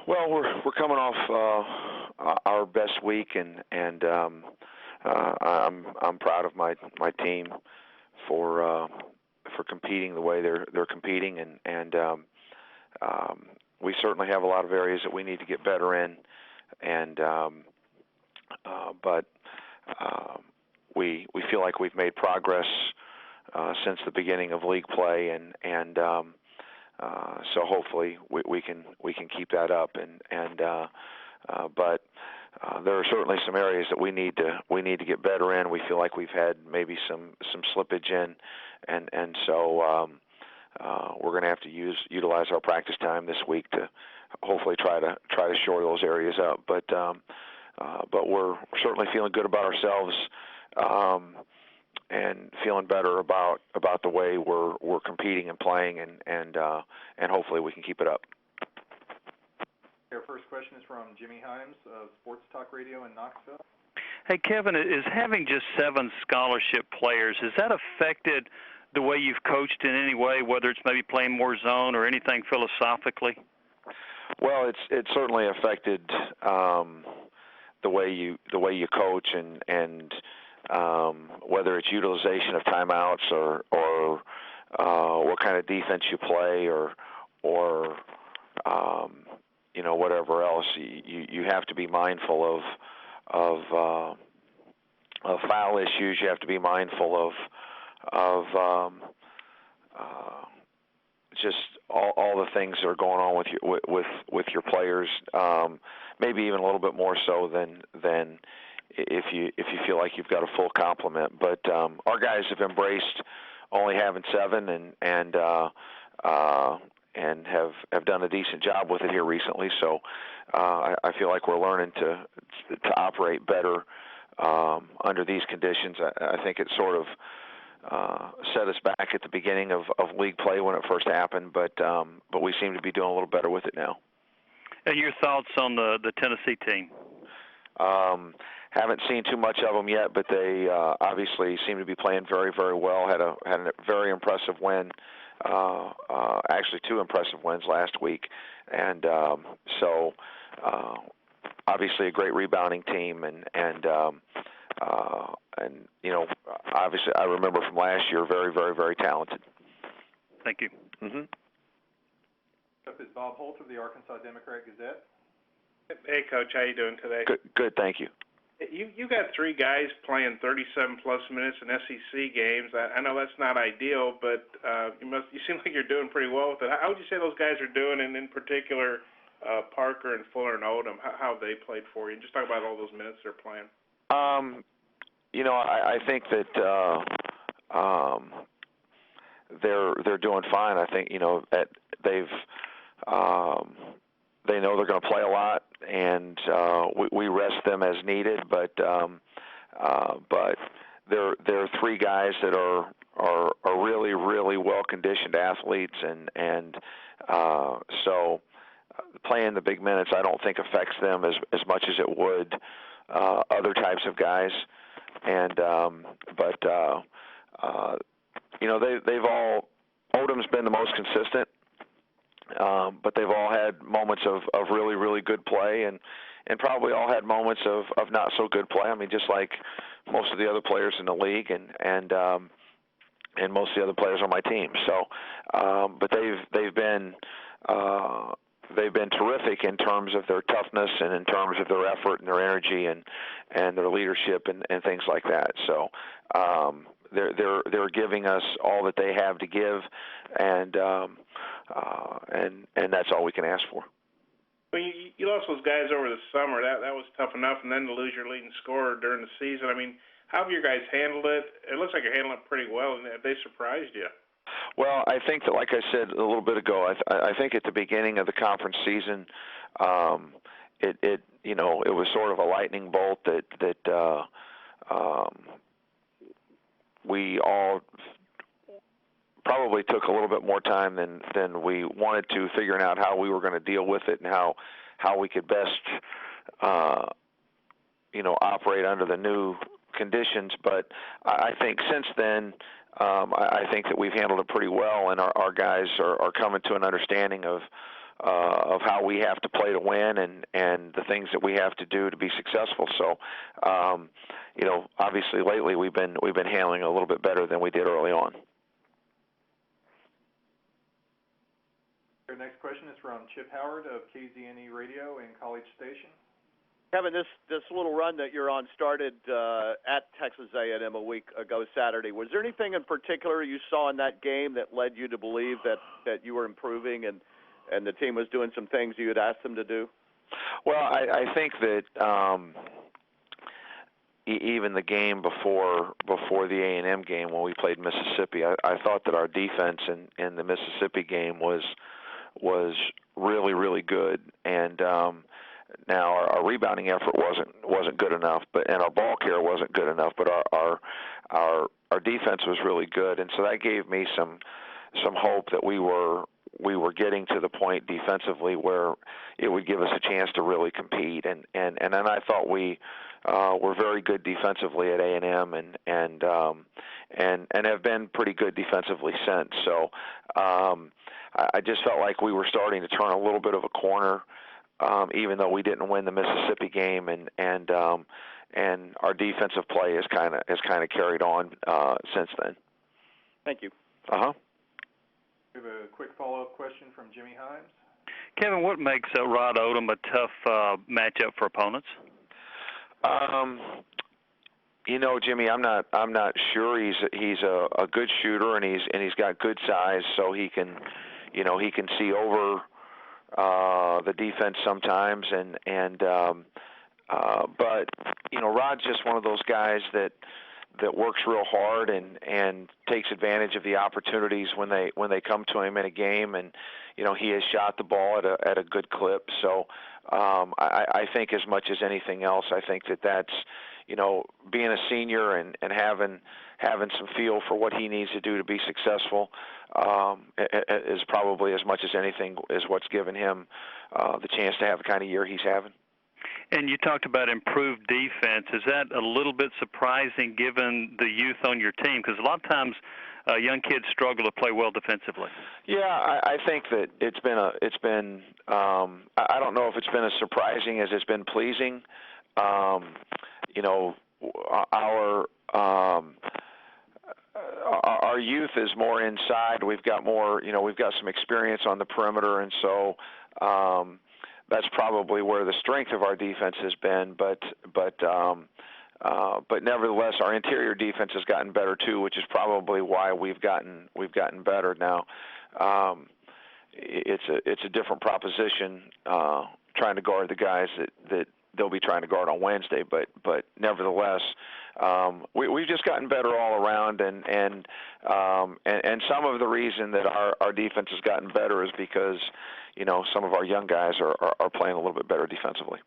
Well, we're coming off our best week, and I'm proud of my team for competing the way they're competing, and we certainly have a lot of areas that we need to get better in, and but we feel like we've made progress since the beginning of league play, and so hopefully we can keep that up, but there are certainly some areas that we need to get better in. We feel like we've had maybe some slippage in, and so we're going to have to utilize our practice time this week to hopefully try to shore those areas up. But we're certainly feeling good about ourselves, and feeling better about the way we're competing and playing, and hopefully we can keep it up. Our first question is from Jimmy Himes of Sports Talk Radio in Knoxville. Hey, Kevin, is having just 7 scholarship players, has that affected the way you've coached in any way, whether it's maybe playing more zone or anything philosophically? Well, it's certainly affected the way you coach, and whether it's utilization of timeouts or what kind of defense you play, or whatever else. You have to be mindful of foul issues. You have to be mindful of just all the things that are going on with your players. Maybe even a little bit more so than if you feel like you've got a full complement. But our guys have embraced only having 7, and have done a decent job with it here recently. So I feel like we're learning to operate better under these conditions. I think it sort of set us back at the beginning of league play when it first happened, but we seem to be doing a little better with it now. And your thoughts on the Tennessee team? Haven't seen too much of them yet, but they obviously seem to be playing very, very well. Had a very impressive win. Actually 2 impressive wins last week, and so obviously a great rebounding team, and obviously I remember from last year, very, very, very talented. Thank you. Mm-hmm. Up is Bob Holt of the Arkansas Democrat-Gazette. Hey, Coach, how you doing today? Good, thank you. You got 3 guys playing 37-plus minutes in SEC games. I know that's not ideal, but you seem like you're doing pretty well with it. How would you say those guys are doing, and in particular Parker and Fuller and Odom, how they played for you? Just talk about all those minutes they're playing. I think that they're doing fine. I think that they know they're going to play a lot, and we rest them as needed. But they're 3 guys that are really, really well conditioned athletes, and so playing the big minutes I don't think affects them as much as it would other types of guys. And they've all, Odom's been the most consistent. But they've all had moments of really, really good play, and probably all had moments of not so good play. I mean, just like most of the other players in the league, and most of the other players on my team. So, but they've been terrific in terms of their toughness, and in terms of their effort and their energy, and their leadership, and things like that. So they're giving us all that they have to give, and that's all we can ask for. Well, you lost those guys over the summer. That was tough enough, and then to lose your leading scorer during the season. I mean, how have you guys handled it? It looks like you're handling it pretty well, and they surprised you. Well, I think that, like I said a little bit ago, I think at the beginning of the conference season, it was sort of a lightning bolt that we all probably took a little bit more time than we wanted to, figuring out how we were going to deal with it, and how we could best operate under the new conditions. But I think since then, I think that we've handled it pretty well, and our guys are coming to an understanding of of how we have to play to win and the things that we have to do to be successful. So, obviously lately we've been handling it a little bit better than we did early on. Our next question is from Chip Howard of KZNE Radio in College Station. Kevin, this little run that you're on started at Texas A&M a week ago Saturday. Was there anything in particular you saw in that game that led you to believe that you were improving and the team was doing some things you had asked them to do? Well, I think that even the game before the A&M game when we played Mississippi, I thought that our defense in the Mississippi game was really, really good, and now our rebounding effort wasn't good enough, and our ball care wasn't good enough, but our defense was really good, and so that gave me some hope that we were getting to the point defensively where it would give us a chance to really compete, and then I thought we were very good defensively at A&M and have been pretty good defensively since. So I just felt like we were starting to turn a little bit of a corner, even though we didn't win the Mississippi game, and our defensive play has kind of carried on since then. Thank you. We have a quick follow-up question from Jimmy Himes. Kevin, what makes Rod Odom a tough matchup for opponents? Jimmy, I'm not sure. He's a good shooter, and he's got good size, so he can see over the defense sometimes, but Rod's just one of those guys that works real hard and takes advantage of the opportunities when they come to him in a game, and he has shot the ball at a good clip. So I think as much as anything else, I think that's being a senior and having some feel for what he needs to do to be successful is probably as much as anything is what's given him the chance to have the kind of year he's having. And you talked about improved defense. Is that a little bit surprising given the youth on your team? Because a lot of times young kids struggle to play well defensively. Yeah, I think that it's been I don't know if it's been as surprising as it's been pleasing. Our youth is more inside. We've got more, we've got some experience on the perimeter, and so that's probably where the strength of our defense has been. But nevertheless, our interior defense has gotten better too, which is probably why we've gotten better now. It's a different proposition trying to guard the guys that they'll be trying to guard on Wednesday, but nevertheless, we've just gotten better all around, and some of the reason that our defense has gotten better is because some of our young guys are playing a little bit better defensively.